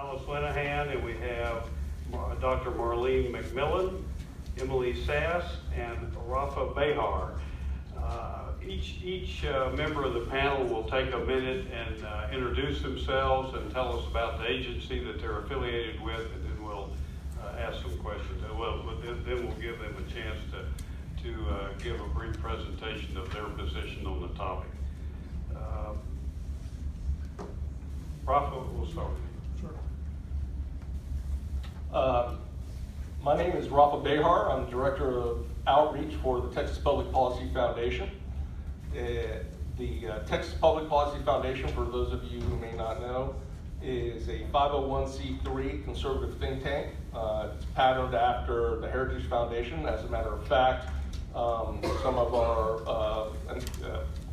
Alice Lenahan, and we have Dr. Marlene McMillan, Emily Sass, and Rafa Behar. Each member of the panel will take a minute and introduce themselves and tell us about the agency that they're affiliated with, and then we'll ask some questions. Then we'll give them a chance to give a brief presentation of their position on the topic. Rafa, we'll start with you. Sure. My name is Rafa Behar. I'm Director of Outreach for the Texas Public Policy Foundation. The Texas Public Policy Foundation, for those of you who may not know, is a 501c3 conservative think tank. It's patterned after the Heritage Foundation. As a matter of fact, some of our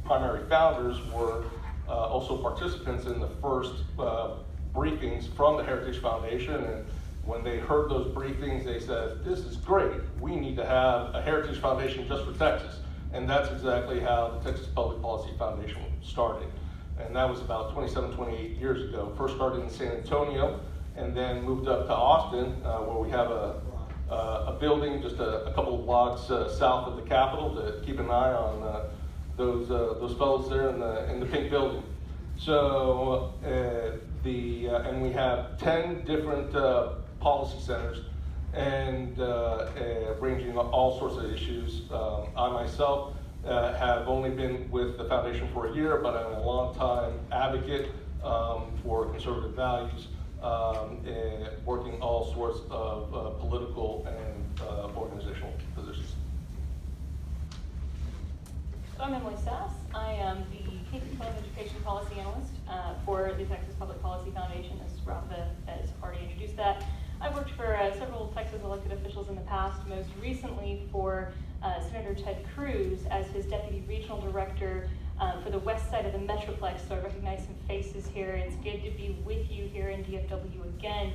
primary founders were also participants in the first briefings from the Heritage Foundation. And when they heard those briefings, they said, "This is great. We need to have a Heritage Foundation just for Texas." And that's exactly how the Texas Public Policy Foundation started. And that was about 27, 28 years ago. First started in San Antonio and then moved up to Austin, where we have a building just a couple of blocks south of the Capitol to keep an eye on those fellows there in the pink building. So and we have 10 different policy centers, and ranging on all sorts of issues. I myself have only been with the foundation for a year, but I'm a long-time advocate for conservative values, working all sorts of political and organizational positions. So I'm Emily Sass. I am the K-12 Education Policy Analyst for the Texas Public Policy Foundation, as Rafa has already introduced that. I've worked for several Texas elected officials in the past, most recently for Senator Ted Cruz as his Deputy Regional Director for the west side of the Metroplex, so I recognize some faces here. It's good to be with you here in DFW again.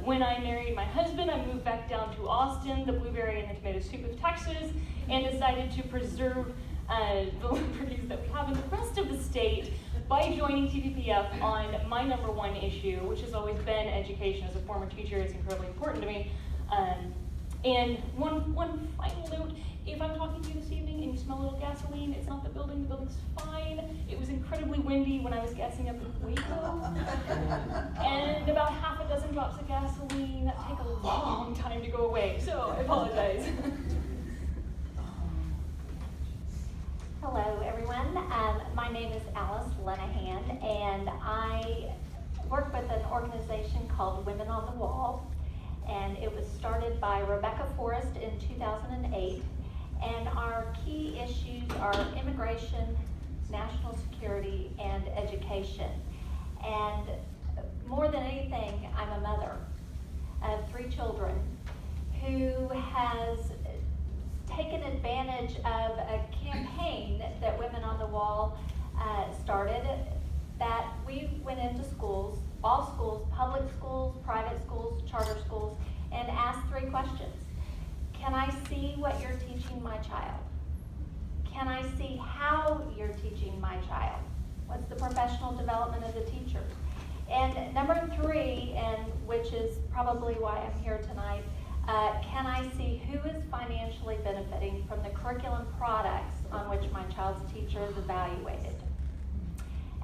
When I married my husband, I moved back down to Austin, the blueberry and the tomato soup of Texas, and decided to preserve the liberties that we have in the rest of the state by joining TPPF on my number one issue, which has always been education. As a former teacher, it's incredibly important to me. And one final note, if I'm talking to you this evening and you smell a little gasoline, it's not the building's fine. It was incredibly windy when I was gassing up in Waco. And about half a dozen drops of gasoline that take a long time to go away, so I apologize. Hello, everyone. My name is Alice Lenahan, and I work with an organization called Women on the Wall, and it was started by Rebecca Forrest in 2008, and our key issues are immigration, national security, and education. And more than anything, I'm a mother of 3 children who has taken advantage of a campaign that Women on the Wall started, that we went into schools, all schools, public schools, private schools, charter schools, and asked 3 questions. Can I see what you're teaching my child? Can I see how you're teaching my child? What's the professional development of the teachers? And number 3, and which is probably why I'm here tonight, can I see who is financially benefiting from the curriculum products on which my child's teacher is evaluated?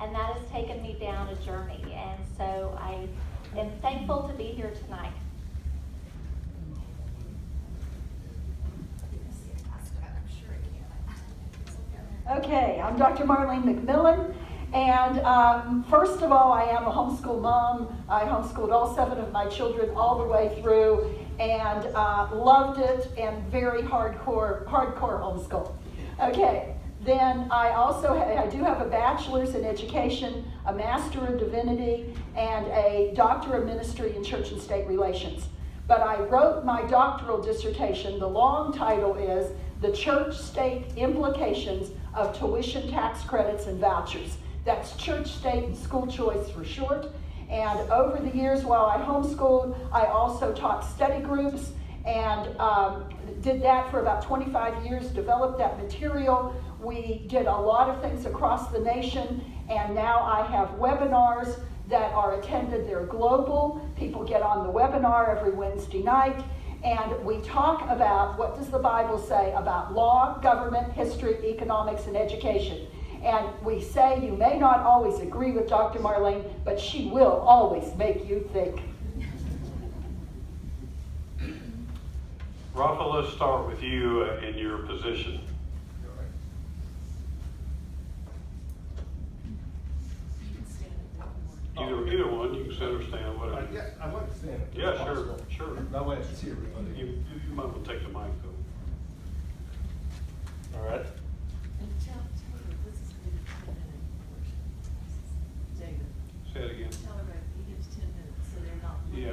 And that has taken me down a journey, and so I am thankful to be here tonight. Okay, I'm Dr. Marlene McMillan, and first of all, I am a homeschool mom. I homeschooled all 7 of my children all the way through, and loved it, and very hardcore homeschool. Okay, then I do have a bachelor's in education, a master in divinity, and a doctor of ministry in church and state relations. But I wrote my doctoral dissertation. The long title is The Church-State Implications of Tuition Tax Credits and Vouchers. That's church, state, and school choice for short. And over the years while I homeschooled, I also taught study groups and did that for about 25 years, developed that material. We did a lot of things across the nation, and now I have webinars that are attended. They're global. People get on the webinar every Wednesday night, and we talk about what does the Bible say about law, government, history, economics, and education. And we say you may not always agree with Dr. Marlene, but she will always make you think. Rafa, let's start with you in your position. Either one, you can sit or stand, whatever. Yeah, I'd like to stand. if Yeah, possible. sure. That way I can see everybody. You might want to take the mic though. All right. Say it again. Tell everybody, he gives 10 minutes, so they're not. Yeah,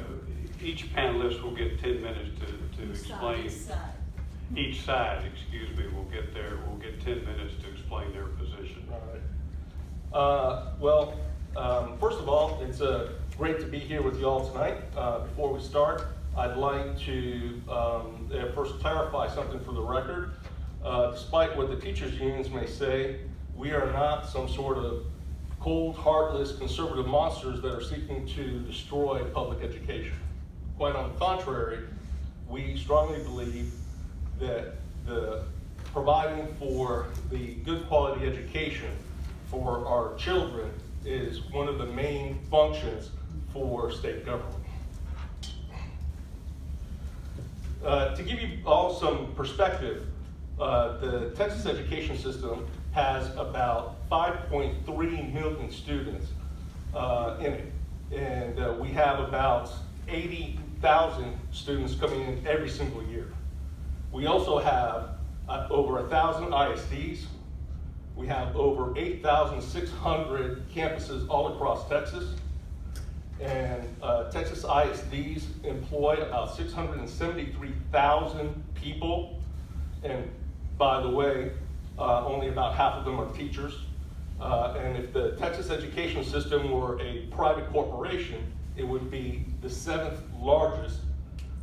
each panelist will get 10 minutes to explain. Each side, excuse me, will get 10 minutes to explain their position. All right. First of all, it's great to be here with you all tonight. Before we start, I'd like to first clarify something for the record. Despite what the teachers' unions may say, we are not some sort of cold, heartless, conservative monsters that are seeking to destroy public education. Quite on the contrary, we strongly believe that the providing for the good quality education for our children is one of the main functions for state government. To give you all some perspective, the Texas education system has about 5.3 million students in it. And we have about 80,000 students coming in every single year. We also have over 1,000 ISDs. We have over 8,600 campuses all across Texas. And Texas ISDs employ about 673,000 people. And by the way, only about half of them are teachers. And if the Texas education system were a private corporation, it would be the 7th largest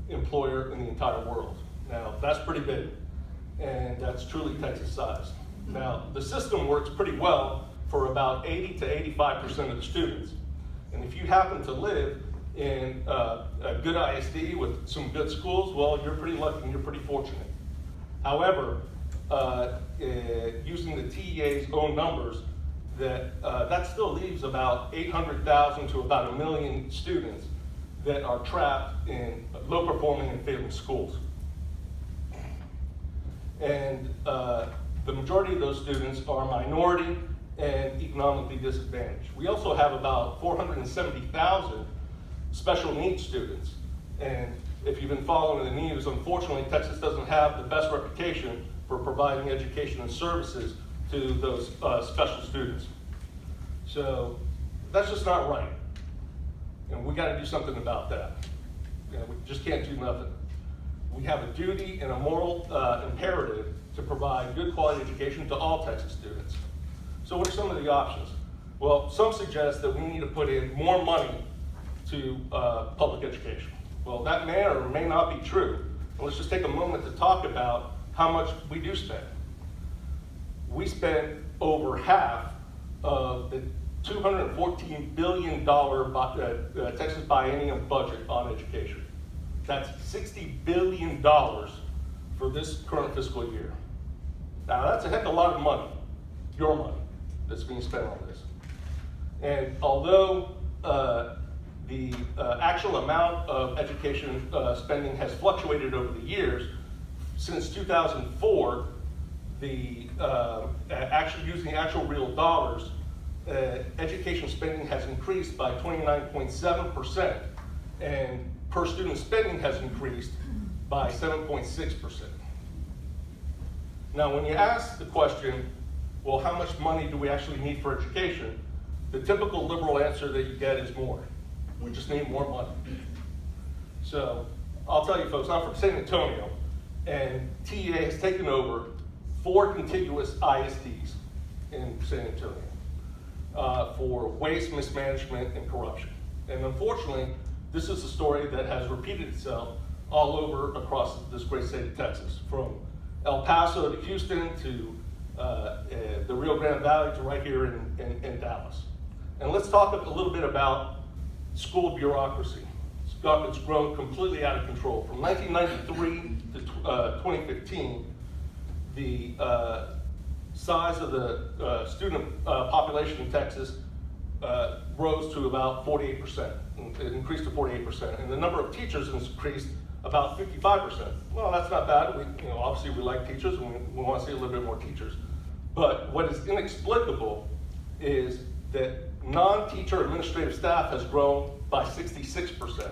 employer in the entire world. Now, that's pretty big, and that's truly Texas size. Now, the system works pretty well for about 80 to 85% of the students. And if you happen to live in a good ISD with some good schools, well, you're pretty lucky and you're pretty fortunate. However, using the TEA's own numbers, that still leaves about 800,000 to about 1 million students that are trapped in low-performing and failing schools. And the majority of those students are minority and economically disadvantaged. We also have about 470,000 special needs students. And if you've been following the news, unfortunately, Texas doesn't have the best reputation for providing education and services to those special students. So that's just not right. And we got to do something about that. You know, we just can't do nothing. We have a duty and a moral imperative to provide good quality education to all Texas students. So what are some of the options? Well, some suggest that we need to put in more money to public education. Well, that may or may not be true. And let's just take a moment to talk about how much we do spend. We spend over half of the $214 billion Texas biennium budget on education. That's $60 billion for this current fiscal year. Now that's a heck of a lot of money, your money, that's being spent on this. And although the actual amount of education spending has fluctuated over the years, since 2004, using actual real dollars, education spending has increased by 29.7%, and per student spending has increased by 7.6%. Now, when you ask the question, well, how much money do we actually need for education? The typical liberal answer that you get is more. We just need more money. So I'll tell you folks, I'm from San Antonio, and TEA has taken over 4 contiguous ISDs in San Antonio for waste, mismanagement, and corruption. And unfortunately, this is a story that has repeated itself all over across this great state of Texas, from El Paso to Houston to the Rio Grande Valley to right here in Dallas. And let's talk a little bit about school bureaucracy. It's grown completely out of control. From 1993 to 2015, the size of the student population in Texas rose to about 48%. It increased to 48%. And the number of teachers has increased about 55%. Well, that's not bad. Obviously we like teachers and we want to see a little bit more teachers. But what is inexplicable is that non-teacher administrative staff has grown by 66%.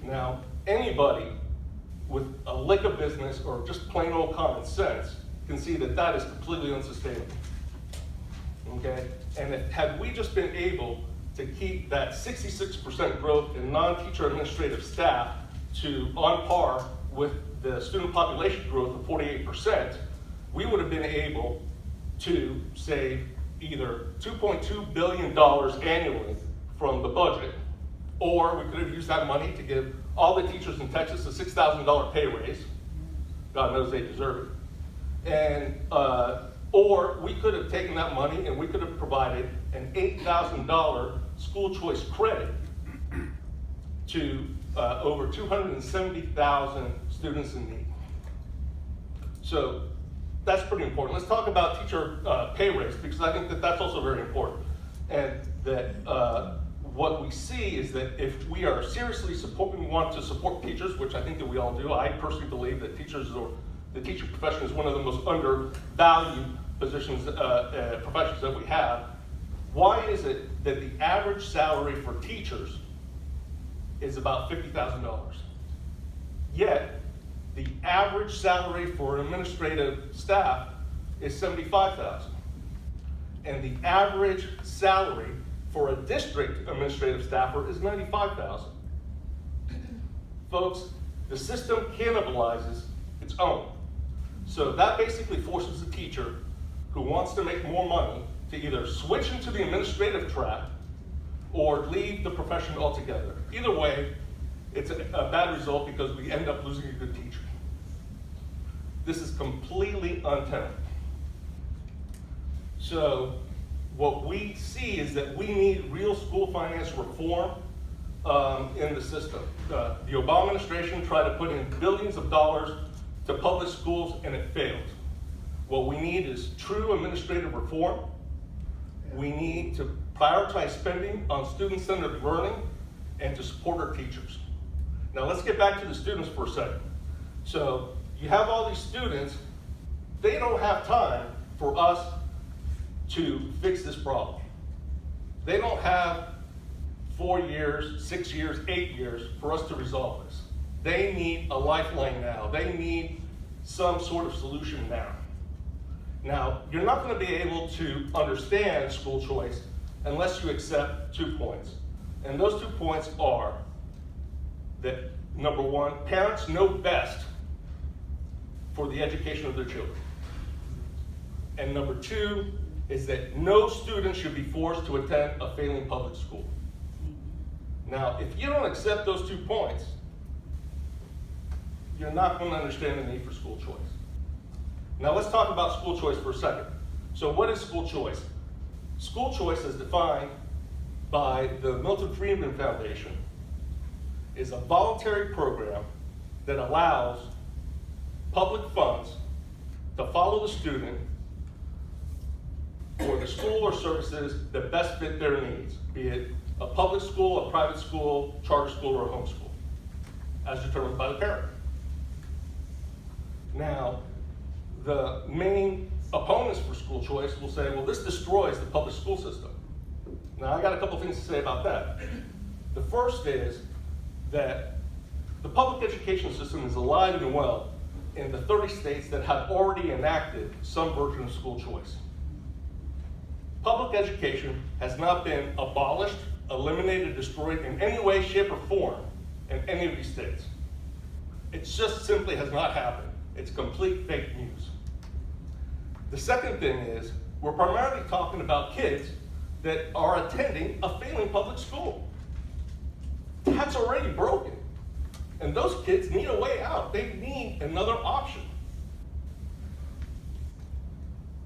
Now, anybody with a lick of business or just plain old common sense can see that that is completely unsustainable. Okay? And had we just been able to keep that 66% growth in non-teacher administrative staff on par with the student population growth of 48%, we would have been able to save either $2.2 billion annually from the budget, or we could have used that money to give all the teachers in Texas a $6,000 pay raise. God knows they deserve it. And, or we could have taken that money and we could have provided an $8,000 school choice credit to over 270,000 students in need. So that's pretty important. Let's talk about teacher pay raise, because I think that that's also very important. And that what we see is that if we are seriously want to support teachers, which I think that we all do, I personally believe that the teaching profession is one of the most undervalued professions that we have. Why is it that the average salary for teachers is about $50,000? Yet, the average salary for administrative staff is $75,000. And the average salary for a district administrative staffer is $95,000. Folks, the system cannibalizes its own. So that basically forces a teacher who wants to make more money to either switch into the administrative track or leave the profession altogether. Either way, it's a bad result because we end up losing a good teacher. This is completely untenable. So what we see is that we need real school finance reform in the system. The Obama administration tried to put in billions of dollars to public schools and it failed. What we need is true administrative reform. We need to prioritize spending on student-centered learning and to support our teachers. Now let's get back to the students for a second. So you have all these students, they don't have time for us to fix this problem. They don't have 4 years, 6 years, 8 years for us to resolve this. They need a lifeline now. They need some sort of solution now. Now, you're not going to be able to understand school choice unless you accept 2 points. And those 2 points are that, number one, parents know best for the education of their children. And number two is that no student should be forced to attend a failing public school. Now, if you don't accept those 2 points, you're not going to understand the need for school choice. Now let's talk about school choice for a second. So what is school choice? School choice is defined by the Milton Friedman Foundation is a voluntary program that allows public funds to follow the student for the school or services that best fit their needs, be it a public school, a private school, charter school, or a homeschool, as determined by the parent. Now, the main opponents for school choice will say, well, this destroys the public school system. Now, I got a couple things to say about that. The first is that the public education system is alive and well in the 30 states that have already enacted some version of school choice. Public education has not been abolished, eliminated, destroyed in any way, shape, or form in any of these states. It just simply has not happened. It's complete fake news. The second thing is, we're primarily talking about kids that are attending a failing public school. That's already broken. And those kids need a way out. They need another option.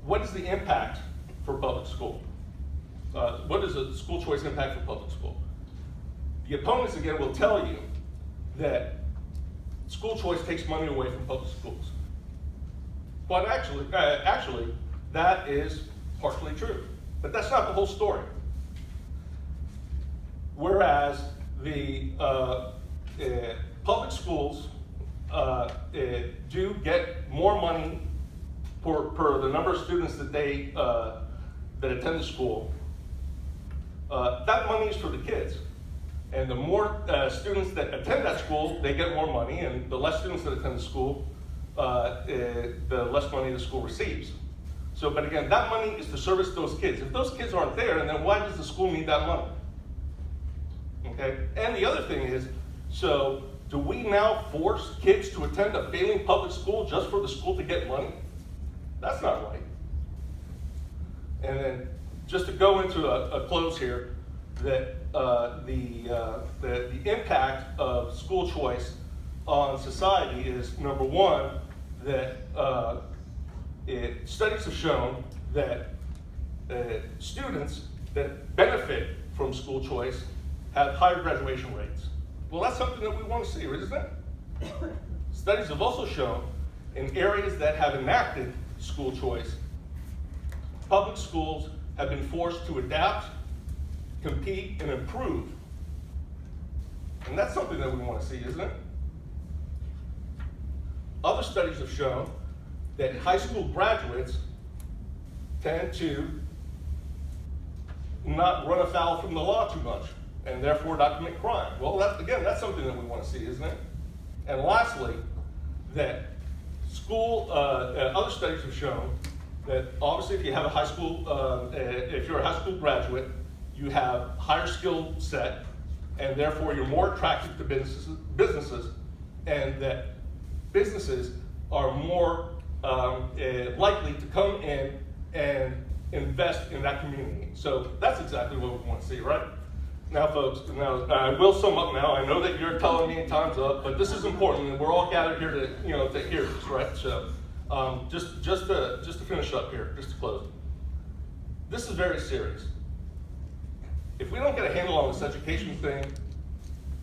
What is the impact for public school? what is a school choice impact for public school? The opponents, again, will tell you that school choice takes money away from public schools. But actually, that is partially true. But that's not the whole story. Whereas the public schools do get more money per the number of students that they that attend the school, that money is for the kids. And the more students that attend that school, they get more money, and the less students that attend the school, the less money the school receives. So, but again, that money is to service those kids. If those kids aren't there, then why does the school need that money? Okay, and the other thing is, so do we now force kids to attend a failing public school just for the school to get money? That's not right. And then, just to go into a close here, that the impact of school choice on society is, number one, that studies have shown that students that benefit from school choice have higher graduation rates. Well, that's something that we want to see, isn't it? Studies have also shown in areas that have enacted school choice, public schools have been forced to adapt, compete, and improve. And that's something that we want to see, isn't it? Other studies have shown that high school graduates tend to not run afoul from the law too much, and therefore not commit crime. Well, that's something that we want to see, isn't it? And lastly, that other studies have shown that obviously if you have a high school, if you're a high school graduate, you have higher skill set, and therefore you're more attractive to businesses, and that businesses are more likely to come in and invest in that community. So that's exactly what we want to see, right? Now, folks, I will sum up now. I know that you're telling me time's up, but this is important, and we're all gathered here to hear this, right? So, just to finish up here, just to close. This is very serious. If we don't get a handle on this education thing,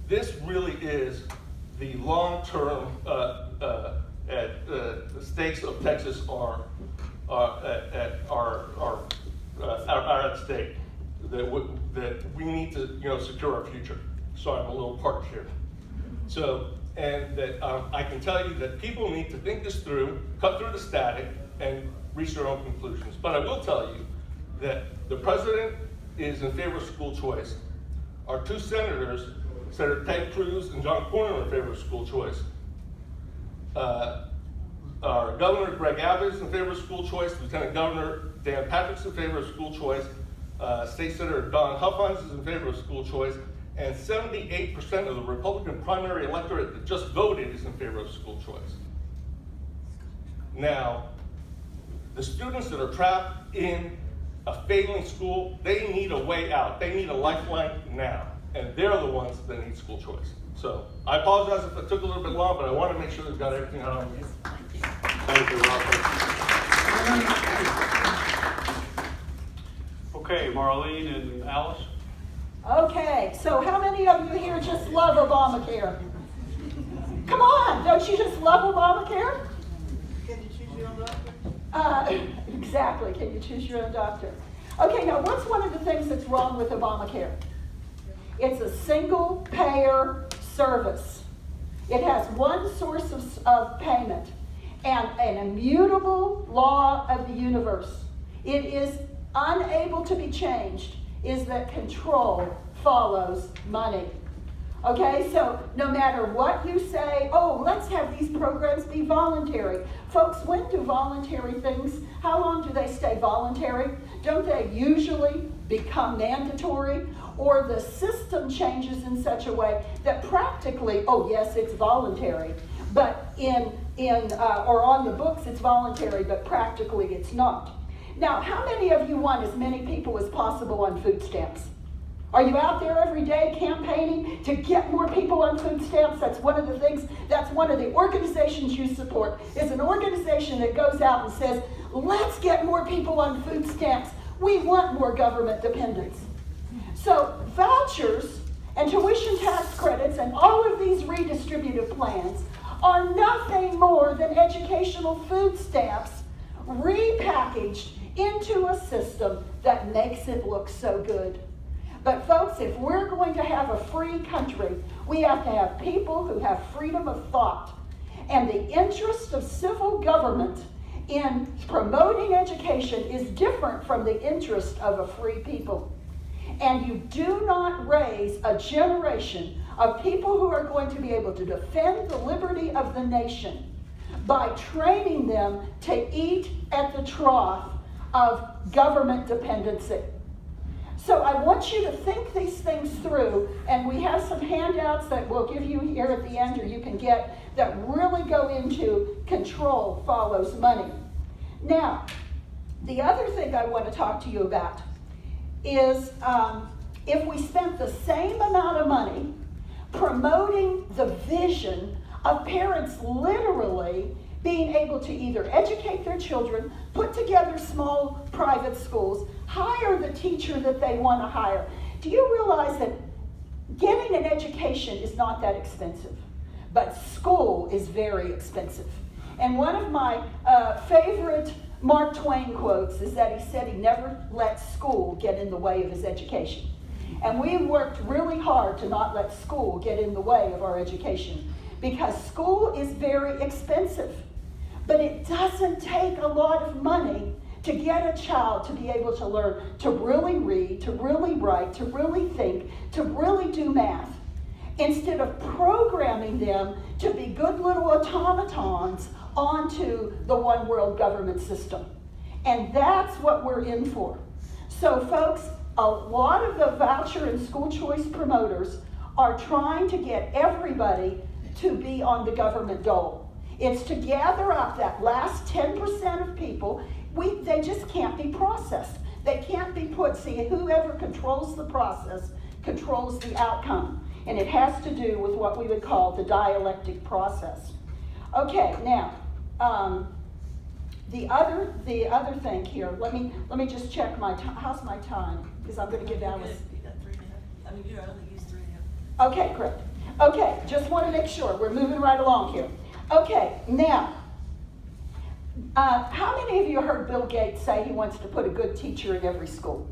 this really is the long-term stakes of Texas are at stake. That we need to secure our future. Sorry, I'm a little parched here. So, and that I can tell you that people need to think this through, cut through the static, and reach their own conclusions. But I will tell you that the president is in favor of school choice. Our two senators, Senator Ted Cruz and John Cornyn, are in favor of school choice. Our Governor Greg Abbott is in favor of school choice. Lieutenant Governor Dan Patrick's in favor of school choice. State Senator Don Huffines is in favor of school choice, and 78% of the Republican primary electorate that just voted is in favor of school choice. Now, the students that are trapped in a failing school, they need a way out. They need a lifeline now, and they're the ones that need school choice. So I apologize if it took a little bit long, but I want to make sure they've got everything out on you. Thank you, Robert. Okay, Marlene and Alice. Okay, so how many of you here just love Obamacare? Come on, don't you just love Obamacare? Can you choose your own doctor? Exactly, can you choose your own doctor? Okay, now what's one of the things that's wrong with Obamacare? It's a single payer service. It has one source of payment and an immutable law of the universe. It is unable to be changed, is that control follows money. Okay, so no matter what you say, oh, let's have these programs be voluntary. Folks, when do voluntary things, how long do they stay voluntary? Don't they usually become mandatory? Or the system changes in such a way that practically, oh yes, it's voluntary, but or on the books it's voluntary, but practically it's not. Now, how many of you want as many people as possible on food stamps? Are you out there every day campaigning to get more people on food stamps? That's one of the things, that's one of the organizations you support, is an organization that goes out and says, let's get more people on food stamps. We want more government dependence. So vouchers and tuition tax credits and all of these redistributive plans are nothing more than educational food stamps repackaged into a system that makes it look so good. But folks, if we're going to have a free country, we have to have people who have freedom of thought. And the interest of civil government in promoting education is different from the interest of a free people. And you do not raise a generation of people who are going to be able to defend the liberty of the nation by training them to eat at the trough of government dependency. So I want you to think these things through, and we have some handouts that we'll give you here at the end, or you can get, that really go into control follows money. Now, the other thing I want to talk to you about is if we spent the same amount of money promoting the vision of parents literally being able to either educate their children, put together small private schools, hire the teacher that they want to hire. Do you realize that getting an education is not that expensive, but school is very expensive? And one of my favorite Mark Twain quotes is that he said he never let school get in the way of his education. And we worked really hard to not let school get in the way of our education, because school is very expensive. But it doesn't take a lot of money to get a child to be able to learn to really read, to really write, to really think, to really do math, instead of programming them to be good little automatons onto the one world government system. And that's what we're in for. So folks, a lot of the voucher and school choice promoters are trying to get everybody to be on the government dole. It's to gather up that last 10% of people. They just can't be processed. They can't be put. See, whoever controls the process controls the outcome. And it has to do with what we would call the dialectic process. Okay, now, the other thing here, let me just check my time. How's my time? Because I'm going to give Alice. You got 3.5. I mean, you only used 3.5. Okay, great. Okay, just want to make sure we're moving right along here. Okay, now, how many of you heard Bill Gates say he wants to put a good teacher in every school?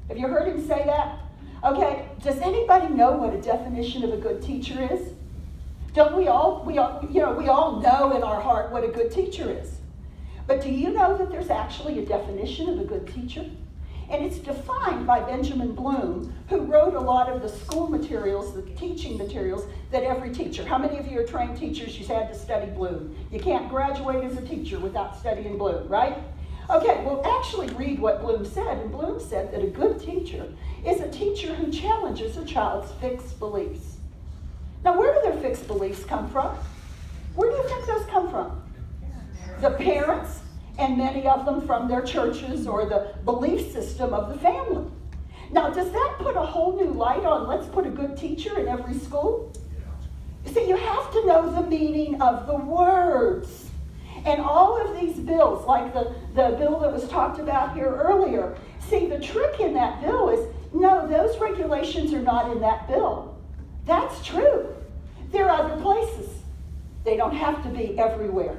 Have you heard him say that? Okay, does anybody know what a definition of a good teacher is? Don't we all know in our heart what a good teacher is. But do you know that there's actually a definition of a good teacher? And it's defined by Benjamin Bloom, who wrote a lot of the school materials, the teaching materials that every teacher. How many of you are trained teachers? You've had to study Bloom. You can't graduate as a teacher without studying Bloom, right? Okay, well, actually read what Bloom said. And Bloom said that a good teacher is a teacher who challenges a child's fixed beliefs. Now, where do their fixed beliefs come from? Where do you think those come from? The parents, and many of them from their churches or the belief system of the family. Now, does that put a whole new light on let's put a good teacher in every school? See, you have to know the meaning of the words. And all of these bills, like the bill that was talked about here earlier, see, the trick in that bill is, no, those regulations are not in that bill. That's true. They're other places. They don't have to be everywhere.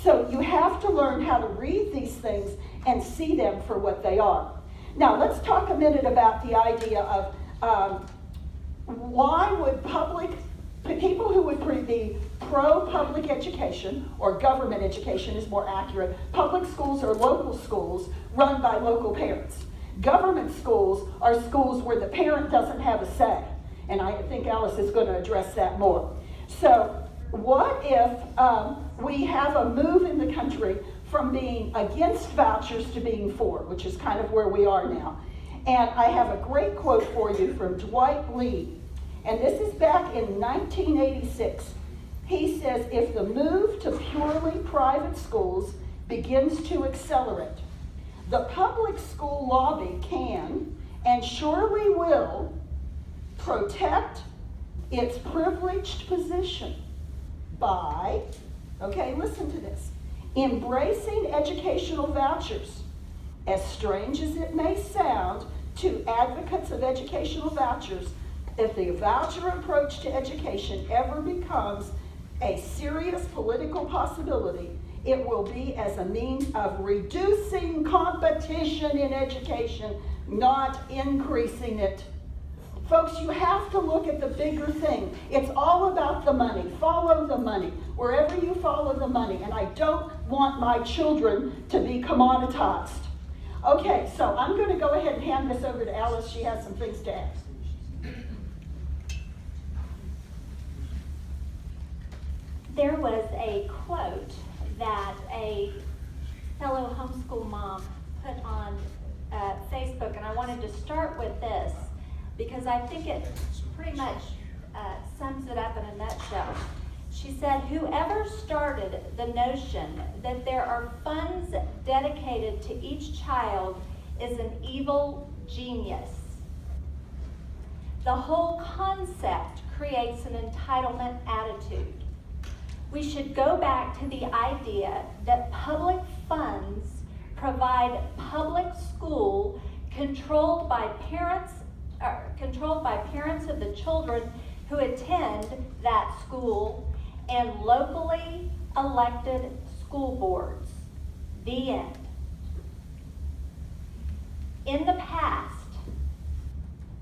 So you have to learn how to read these things and see them for what they are. Now, let's talk a minute about the idea of why would people who would be pro-public education, or government education is more accurate, public schools are local schools run by local parents. Government schools are schools where the parent doesn't have a say. And I think Alice is going to address that more. So what if we have a move in the country from being against vouchers to being for, which is kind of where we are now. And I have a great quote for you from Dwight Lee. And this is back in 1986. He says, if the move to purely private schools begins to accelerate, the public school lobby can, and surely will, protect its privileged position by, okay, listen to this, embracing educational vouchers As strange as it may sound to advocates of educational vouchers, if the voucher approach to education ever becomes a serious political possibility, it will be as a means of reducing competition in education, not increasing it. Folks, you have to look at the bigger thing. It's all about the money. Follow the money. Wherever you follow the money. And I don't want my children to be commoditized. Okay, so I'm going to go ahead and hand this over to Alice. She has some things to add. There was a quote that a fellow homeschool mom put on Facebook, and I wanted to start with this because I think it pretty much sums it up in a nutshell. She said, "Whoever started the notion that there are funds dedicated to each child is an evil genius. The whole concept creates an entitlement attitude. We should go back to the idea that public funds provide public school controlled by parents of the children who attend that school and locally elected school boards." The end. In the past,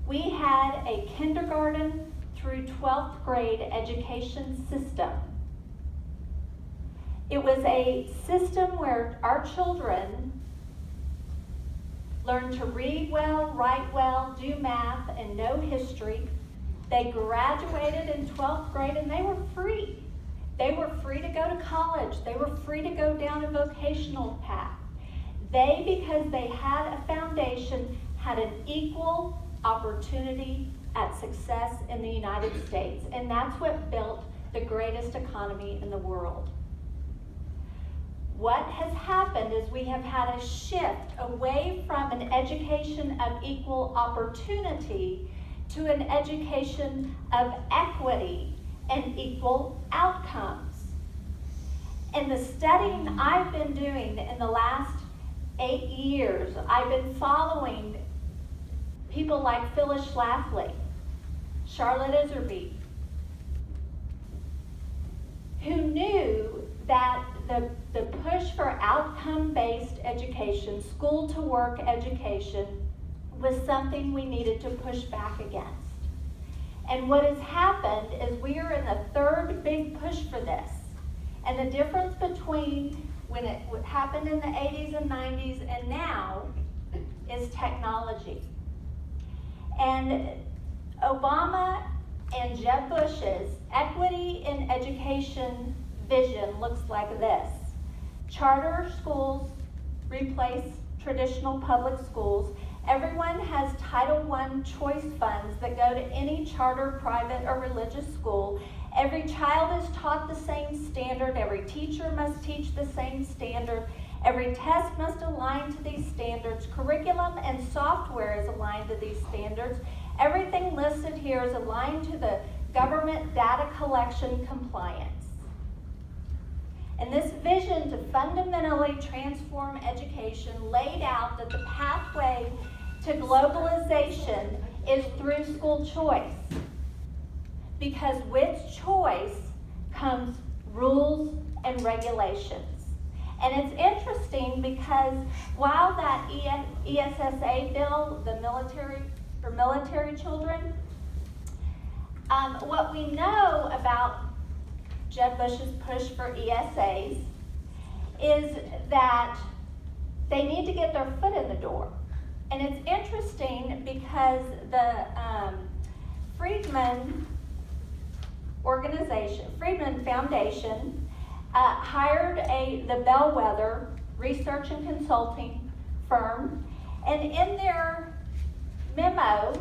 we had a kindergarten through 12th grade education system. It was a system where our children learned to read well, write well, do math, and know history. They graduated in 12th grade and they were free. They were free to go to college. They were free to go down a vocational path. They, because they had a foundation, had an equal opportunity at success in the United States. And that's what built the greatest economy in the world. What has happened is we have had a shift away from an education of equal opportunity to an education of equity and equal outcomes. In the studying I've been doing in the last 8 years, I've been following people like Phyllis Schlafly, Charlotte Iserby, who knew that the push for outcome-based education, school-to-work education, was something we needed to push back against. And what has happened is we are in the third big push for this. And the difference between when it happened in the 80s and 90s and now is technology. And Obama and Jeb Bush's equity in education vision looks like this. Charter schools replace traditional public schools. Everyone has Title I choice funds that go to any charter, private, or religious school. Every child is taught the same standard. Every teacher must teach the same standard. Every test must align to these standards. Curriculum and software is aligned to these standards. Everything listed here is aligned to the government data collection compliance. And this vision to fundamentally transform education laid out that the pathway to globalization is through school choice. Because with choice comes rules and regulations. And it's interesting because while that ESSA bill, the military for military children, what we know about Jeb Bush's push for ESAs is that they need to get their foot in the door. And it's interesting because the Friedman Foundation hired the Bellwether research and consulting firm, and in their memo,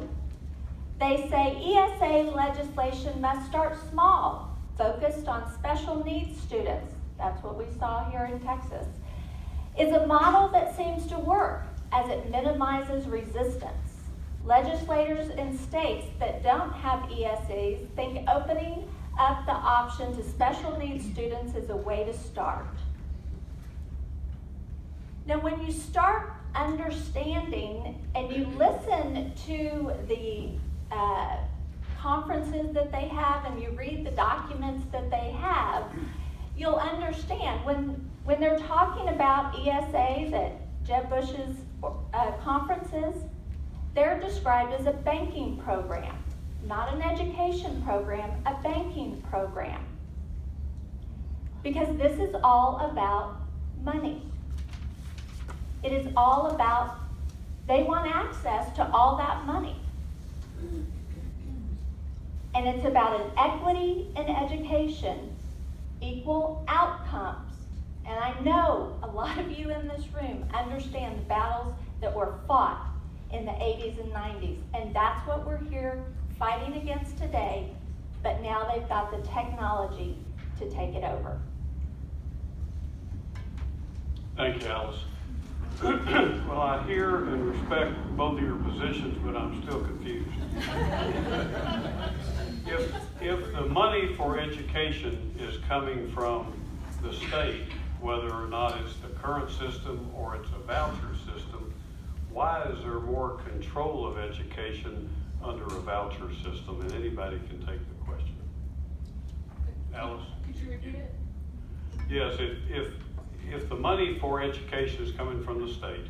they say ESA legislation must start small, focused on special needs students. That's what we saw here in Texas. Is a model that seems to work as it minimizes resistance. Legislators in states that don't have ESAs think opening up the option to special needs students is a way to start. Now, when you start understanding and you listen to the conferences that they have and you read the documents that they have, you'll understand when they're talking about ESAs at Jeb Bush's conferences, they're described as a banking program, not an education program, a banking program. Because this is all about money. It is all about, they want access to all that money. And it's about an equity in education, equal outcomes. And I know a lot of you in this room understand the battles that were fought in the 80s and 90s. And that's what we're here fighting against today, but now they've got the technology to take it over. Thank you, Alice. Well, I hear and respect both of your positions, but I'm still confused. If the money for education is coming from the state, whether or not it's the current system or it's a voucher system, why is there more control of education under a voucher system? And anybody can take the question. Alice? Could you repeat it? Yes, if the money for education is coming from the state,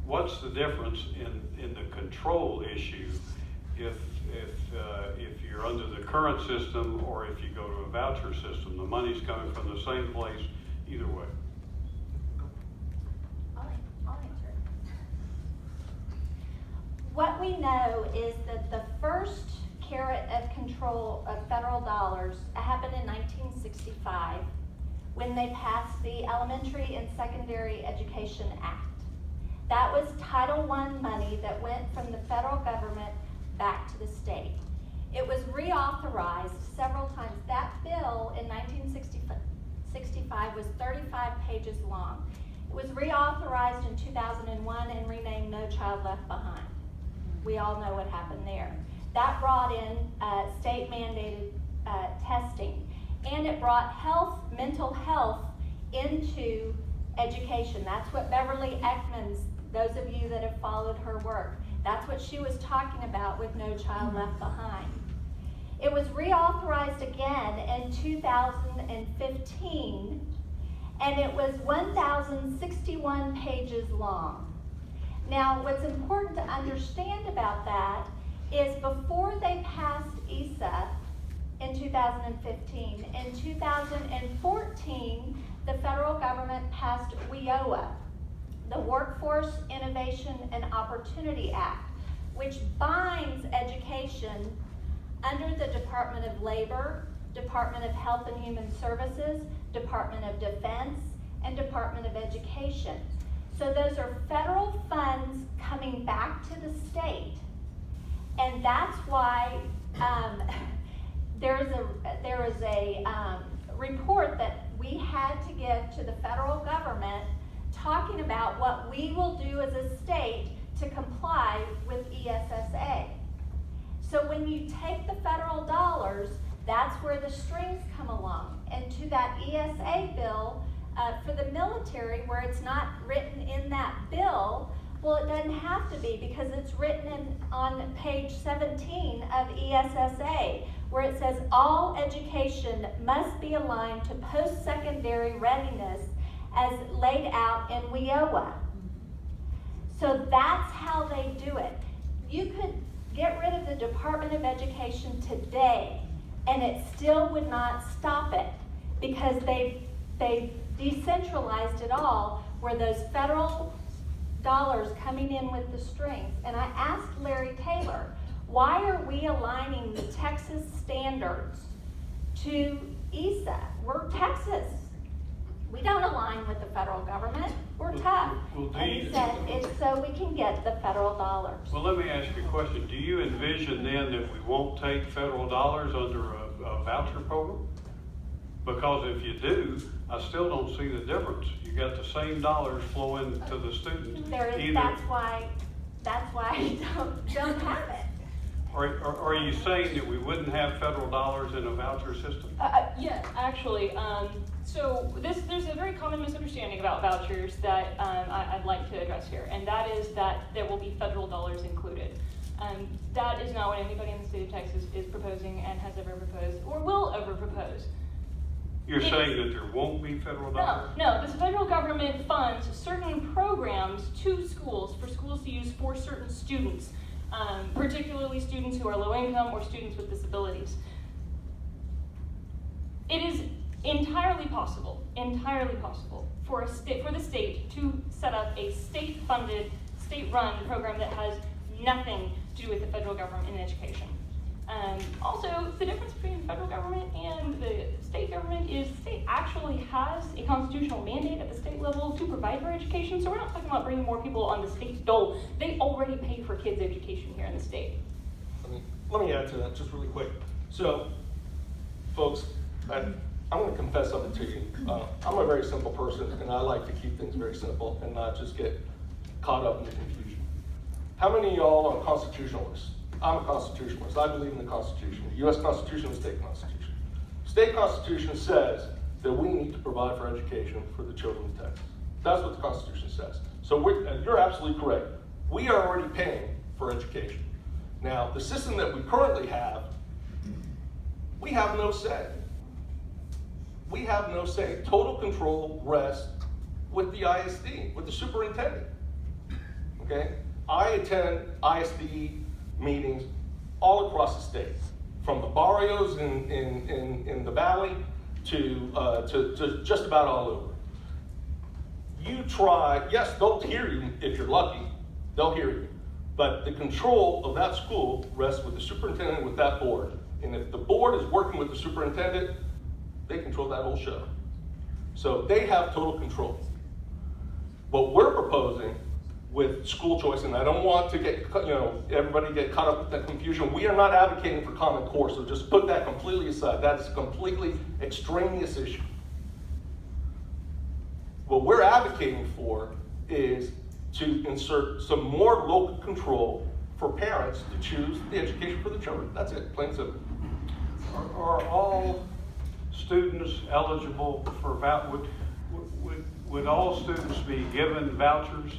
what's the difference in the control issue if you're under the current system or if you go to a voucher system? The money's coming from the same place either way. I'll answer it. What we know is that the first carrot of control of federal dollars happened in 1965 when they passed the Elementary and Secondary Education Act. That was Title I money that went from the federal government back to the state. It was reauthorized several times. That bill in 1965 was 35 pages long. It was reauthorized in 2001 and renamed No Child Left Behind. We all know what happened there. That brought in state-mandated testing, and it brought mental health into education. That's what Beverly Eckman's, those of you that have followed her work, that's what she was talking about with No Child Left Behind. It was reauthorized again in 2015, and it was 1,061 pages long. Now, what's important to understand about that is before they passed ESA in 2015, in 2014, the federal government passed WIOA, the Workforce Innovation and Opportunity Act, which binds education under the Department of Labor, Department of Health and Human Services, Department of Defense, and Department of Education. So those are federal funds coming back to the state. And that's why there is a report that we had to give to the federal government talking about what we will do as a state to comply with ESSA. So when you take the federal dollars, that's where the strings come along. And to that ESA bill, for the military, where it's not written in that bill, well, it doesn't have to be because it's written on page 17 of ESSA, where it says all education must be aligned to post-secondary readiness as laid out in WIOA. So that's how they do it. You could get rid of the Department of Education today, and it still would not stop it because they've decentralized it all, where those federal dollars coming in with the strings. And I asked Larry Taylor, why are we aligning the Texas standards to ESA? We're Texas. We don't align with the federal government. We're tough. Well, and he said it's so we can get the federal dollars. Well, let me ask you a question. Do you envision then that we won't take federal dollars under a voucher program? Because if you do, I still don't see the difference. You got the same dollars flowing to the students. That's why I don't have it. Are you saying that we wouldn't have federal dollars in a voucher system? Yeah, actually, So there's a very common misunderstanding about vouchers that I'd like to address here, and that is that there will be federal dollars included. That is not what anybody in the state of Texas is proposing and has ever proposed or will ever propose. You're saying that there won't be federal dollars? No, the federal government funds certain programs to schools for schools to use for certain students, particularly students who are low income or students with disabilities. It is entirely possible for the state to set up a state-funded, state-run program that has nothing to do with the federal government in education. Also, the difference between the federal government and the state government is the state actually has a constitutional mandate at the state level to provide for education, so we're not talking about bringing more people on the state's dole. They already pay for kids' education here in the state. Let me add to that just really quick. So, folks, I'm going to confess something to you. I'm a very simple person, and I like to keep things very simple and not just get caught up in the confusion. How many of y'all are constitutionalists? I'm a constitutionalist. I believe in the Constitution, the U.S. Constitution and the state Constitution. State Constitution says that we need to provide for education for the children of Texas. That's what the Constitution says. So and you're absolutely correct. We are already paying for education. Now, the system that we currently have, we have no say. We have no say. Total control rests with the ISD, with the superintendent. Okay? I attend ISD meetings all across the state, from the barrios in the valley to just about all over. You try, yes, they'll hear you if you're lucky, they'll hear you. But the control of that school rests with the superintendent, with that board. And if the board is working with the superintendent, they control that whole show. So they have total control. What we're proposing with school choice, and I don't want to get, everybody get caught up with that confusion. We are not advocating for Common Core, so just put that completely aside. That is a completely extraneous issue. What we're advocating for is to insert some more local control for parents to choose the education for the children. That's it, plain simple. Are all students eligible for would all students be given vouchers?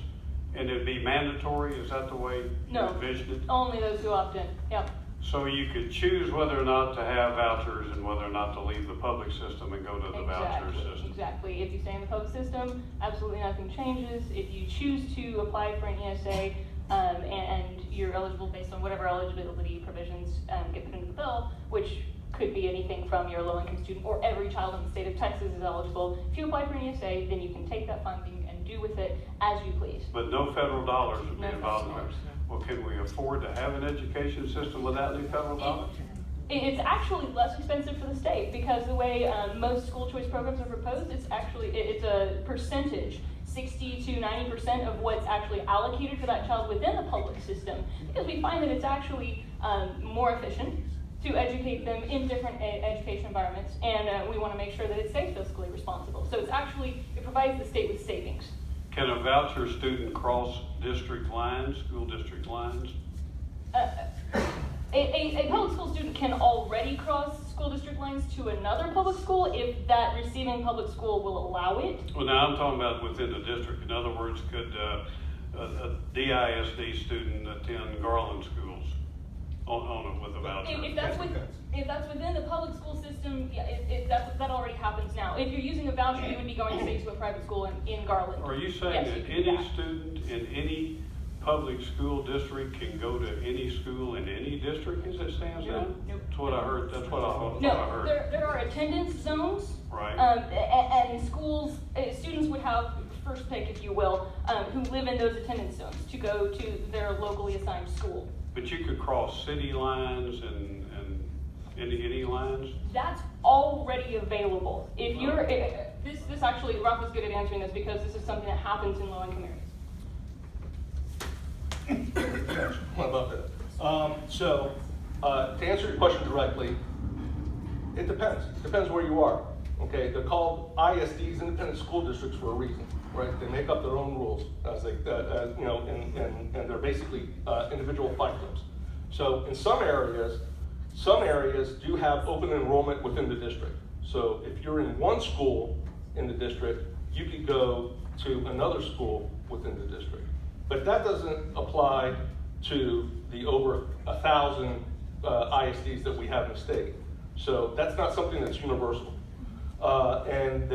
And it'd be mandatory? Is that the way you envision it? Only those who opt in. Yep. So you could choose whether or not to have vouchers and whether or not to leave the public system and go to the voucher system. Exactly. If you stay in the public system, absolutely nothing changes. If you choose to apply for an ESA and you're eligible based on whatever eligibility provisions get put into the bill, which could be anything from your low-income student or every child in the state of Texas is eligible. If you apply for an ESA, then you can take that funding and do with it as you please. But no federal dollars would be No involved in federal it. dollars. Well, can we afford to have an education system without any federal dollars? It's actually less expensive for the state because the way most school choice programs are proposed, it's a percentage, 60 to 90% of what's actually allocated for that child within the public system, because we find that it's actually more efficient to educate them in different education environments, and we want to make sure that it stays fiscally responsible. So it provides the state with savings. Can a voucher student cross district lines, school district lines? A public school student can already cross school district lines to another public school if that receiving public school will allow it. Well, now I'm talking about within the district. In other words, could a DISD student attend Garland schools on it with a voucher? If that's within the public school system, yeah, that already happens now. If you're using a voucher, you would be going say to a private school in Garland. Are you saying Yes, that you can do any student in any public school district can go to any school in any district as it stands now? Nope. That's what I heard. That's what I heard. No, there are attendance zones. Right. And schools, students would have first pick, if you will, who live in those attendance zones to go to their locally assigned school. But you could cross city lines and any lines? That's already available. If you're, this actually, Ralph was good at answering this because this is something that happens in low-income areas. What about that? To answer your question directly, it depends. It depends where you are. Okay, they're called ISDs, independent school districts, for a reason, right? They make up their own rules, and they're basically individual fight clubs. So in some areas do have open enrollment within the district. So if you're in one school in the district, you could go to another school within the district. But that doesn't apply to the over 1,000 ISDs that we have in the state. So that's not something that's universal. And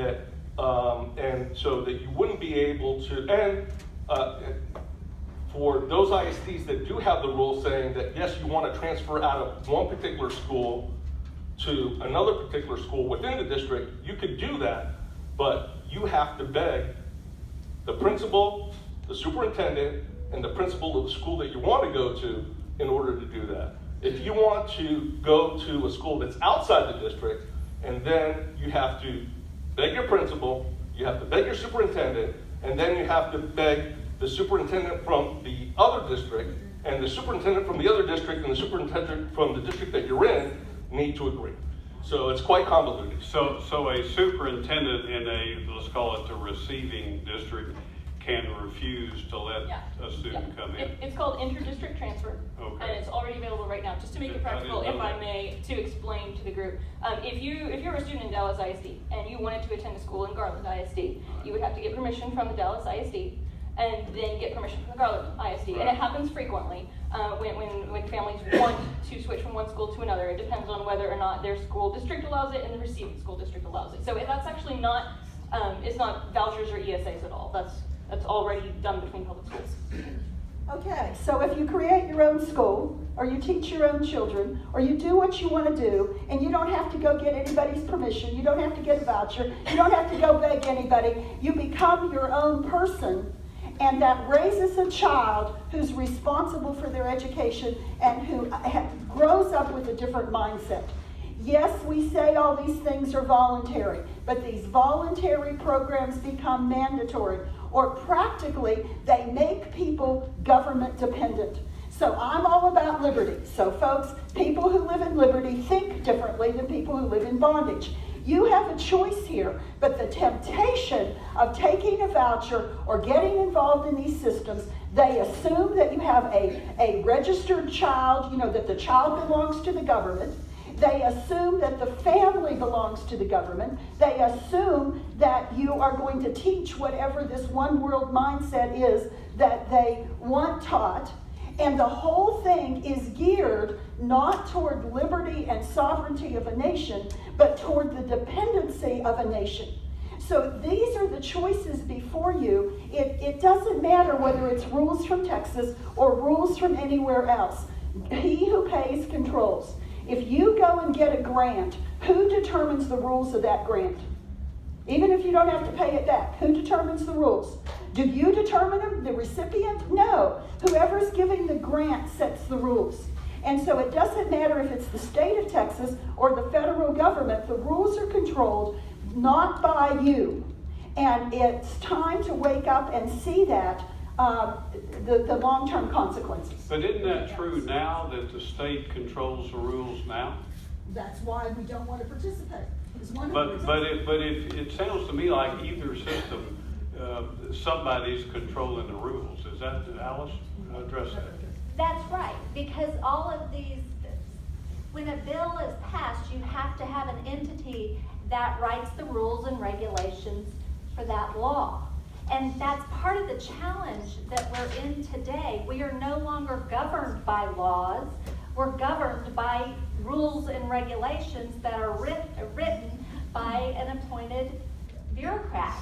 so that you wouldn't be able to, and for those ISDs that do have the rule saying that, yes, you want to transfer out of one particular school to another particular school within the district, you could do that, but you have to beg the principal, the superintendent, and the principal of the school that you want to go to in order to do that. If you want to go to a school that's outside the district, and then you have to beg your principal, you have to beg your superintendent, and then you have to beg the superintendent from the other district, and the superintendent from the other district, and the superintendent from the district that you're in need to agree. So it's quite convoluted. So a superintendent in a, let's call it the receiving district, can refuse to let a student come in? It's called inter-district transfer, Okay. and it's already available right now. Just to make it I practical, didn't if know I that. may, to explain to the group, if you're a student in Dallas ISD and you wanted to attend a school in Garland ISD, you would have to get permission from the Dallas ISD, and then get permission from the Garland ISD. And Right. it happens frequently when families want to switch from one school to another. It depends on whether or not their school district allows it and the receiving school district allows it. So that's actually not, it's not vouchers or ESAs at all. That's already done between public schools. Okay, so if you create your own school, or you teach your own children, or you do what you want to do, and you don't have to go get anybody's permission, you don't have to get a voucher, you don't have to go beg anybody, you become your own person, and that raises a child who's responsible for their education and who grows up with a different mindset. Yes, we say all these things are voluntary, but these voluntary programs become mandatory, or practically they make people government dependent. So I'm all about liberty. So folks, people who live in liberty think differently than people who live in bondage. You have a choice here, but the temptation of taking a voucher or getting involved in these systems, they assume that you have a registered child, that the child belongs to the government. They assume that the family belongs to the government. They assume that you are going to teach whatever this one world mindset is that they want taught. And the whole thing is geared not toward liberty and sovereignty of a nation, but toward the dependency of a nation. So these are the choices before you. It doesn't matter whether it's rules from Texas or rules from anywhere else. He who pays controls. If you go and get a grant, who determines the rules of that grant? Even if you don't have to pay it back, who determines the rules? Do you determine them, the recipient? No. Whoever's giving the grant sets the rules. And so it doesn't matter if it's the state of Texas or the federal government, the rules are controlled not by you. And it's time to wake up and see that, the long-term consequences. But isn't that true now that the state controls the rules now? That's why we don't want to participate. But it sounds to me like either system, somebody's controlling the rules. Is that, Alice? Address that. That's right, because all of these, when a bill is passed, you have to have an entity that writes the rules and regulations for that law. And that's part of the challenge that we're in today. We are no longer governed by laws. We're governed by rules and regulations that are written by an appointed bureaucrat.